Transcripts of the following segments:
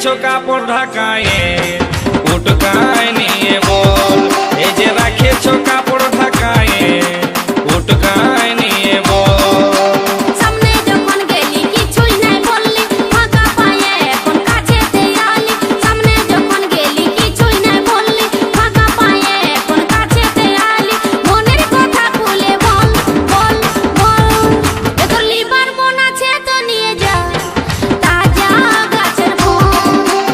রেখেছো কাপড় ঢাকায় উটকায় নিয়ে বল, এই যে রেখেছো কাপড় ঢাকায় উটকায় নিয়ে বল। সামনে যখন গেলি কিছুই নাই বললি, ফাঁকা পায়ে এখন কাছেতে আলি। সামনে যখন গেলি কিছুই নাই বললি, ফাঁকা পায়ে এখন কাছেতে আলি। মনের কথা খুলে বল বল বল, এ তোর লিভার মন আছে তো নিয়ে যা তাজা গাছের ফল।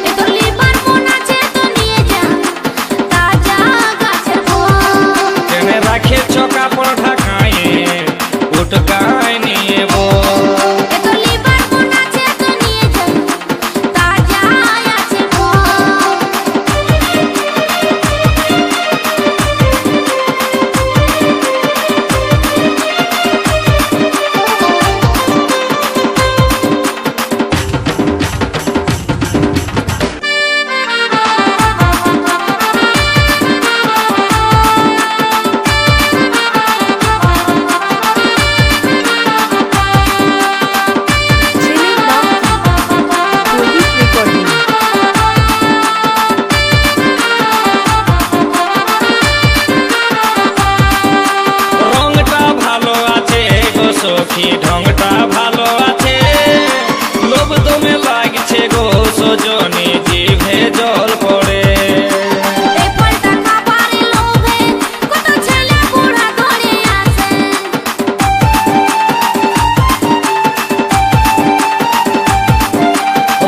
এ তোর লিভার মন আছে তো নিয়ে যা তাজা গাছের ফল। কেনে রেখেছো কাপড় ঢাকায় উটকায় নিয়ে বল। এ তোর লিভার মন আছে তো নিয়ে যা তাজা আছে ফল। রংটা ভালো আছে গো সখী, ঢংটা ভালো আছে, লোভ দমে লাগছে গো সজনী, জিভে জল পড়ে। এই ফলটা খাবারে লোভে কত ছেলে বুড়া ধরে আসে।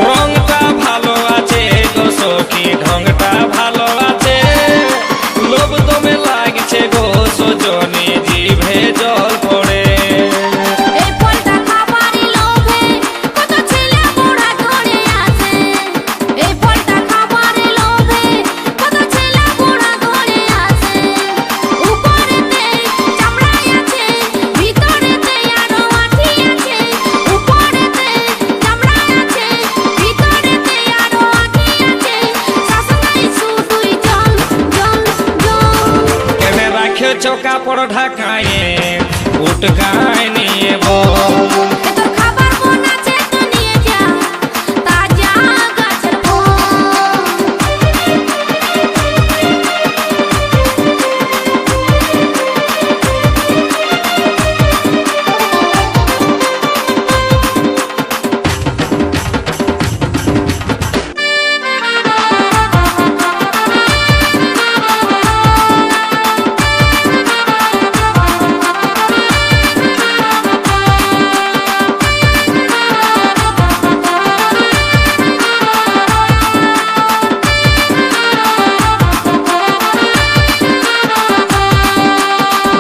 রংটা ভালো আছে গো সখী, ঢংটা ভালো আছে, লোভ দমে লাগছে গো সজনী, জিভে জল পড়ে। এই ফলটা খাবারে লোভে কত ছেলে বুড়া ধরে আসে। এই ফলটা খাবারে লোভে কত ছেলে বুড়া ধরে আসে। উপরেতে চামড়াই আছে, ভিতরেতে আরো আঠি আছে। উপরেতে চামড়াই আছে, ভিতরেতে আরো আঠি আছে। শাসনাই শুধুই জল জল জল। কেনে রাখেছো কাপড় ঢাকায় উটকায় নিয়ে বল। এ তোর খাবার মন আছে তো নিয়ে যা তাজা গাছের ফল।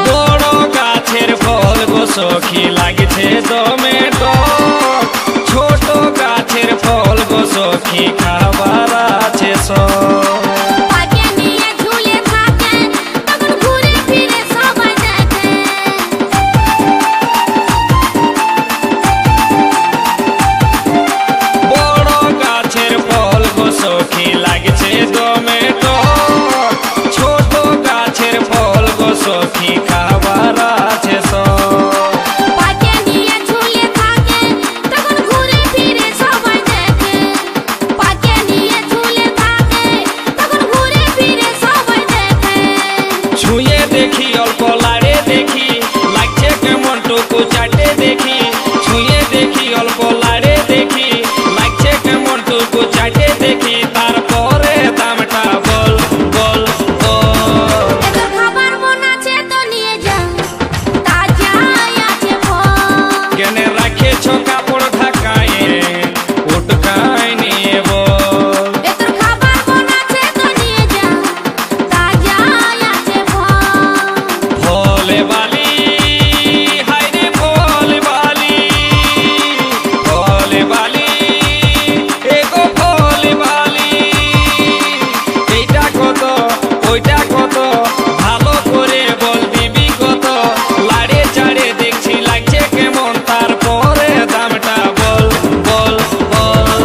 বড় গাছের ফল গো সখী লাগছে দমে টক, ছোট গাছের ফল গো সখী খাবার আছে সব। পাকে নিয়ে ঝুলে থাকে তখন ঘুরে ফিরে সবাই দেখে। বড় গাছের ফল গো সখী লাগছে দমে টক, ছোট গাছের ফল গো সখী খাবার আছে সব। পাকে নিয়ে ঝুলে থাকে তখন ঘুরে ফিরে সবাই দেখে। পাকে নিয়ে ঝুলে থাকে তখন ঘুরে ফিরে সবাই দেখে। ছুঁয়ে দেখি অল্প লাড়ে দেখি, লাগছে কেমন টুকু চাটে দেখি। ছুঁয়ে দেখি অল্প লাড়ে দেখি, লাগছে কেমন টুকু চাটে দেখি। তারপরে দামটা বল বল বল। এ তোর খাবার মন আছে তো নিয়ে যা তাজা আছে ফল। কেনে রাখেছো কাপড় ঢাকায় উটকায় নিয়ে বল। এ তোর খাবার মন আছে তো নিয়ে যা তাজা আছে ফল। ফলে বালি হায়রে ফলে বালি, ফলে বালি এগো ফলে বালি। এইটা কত ওইটা কত, ভালো করে বল দিবি কত। লাড়ে চাড়ে দেখছি লাগছে কেমন, তারপরে দামটা বল বল বল।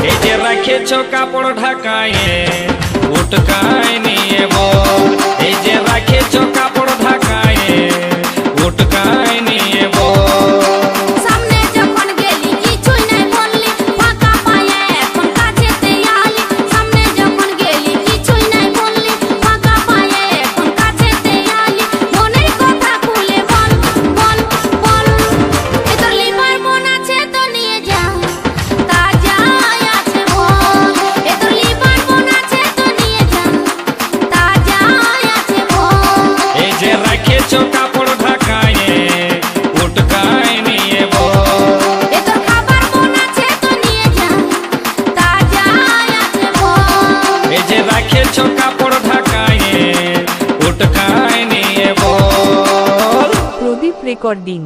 এই যে রেখেছো কাপড় ঢাকায় উটকায় নিয়ে বল, এই যে রেখেছো কাপড় ঢাকায় উটকায় নিয়ে বল। সামনে যখন গেলি কিছুই নাই বললি, ফাঁকা পায়ে এখন কাছেতে রেকর্ডিং।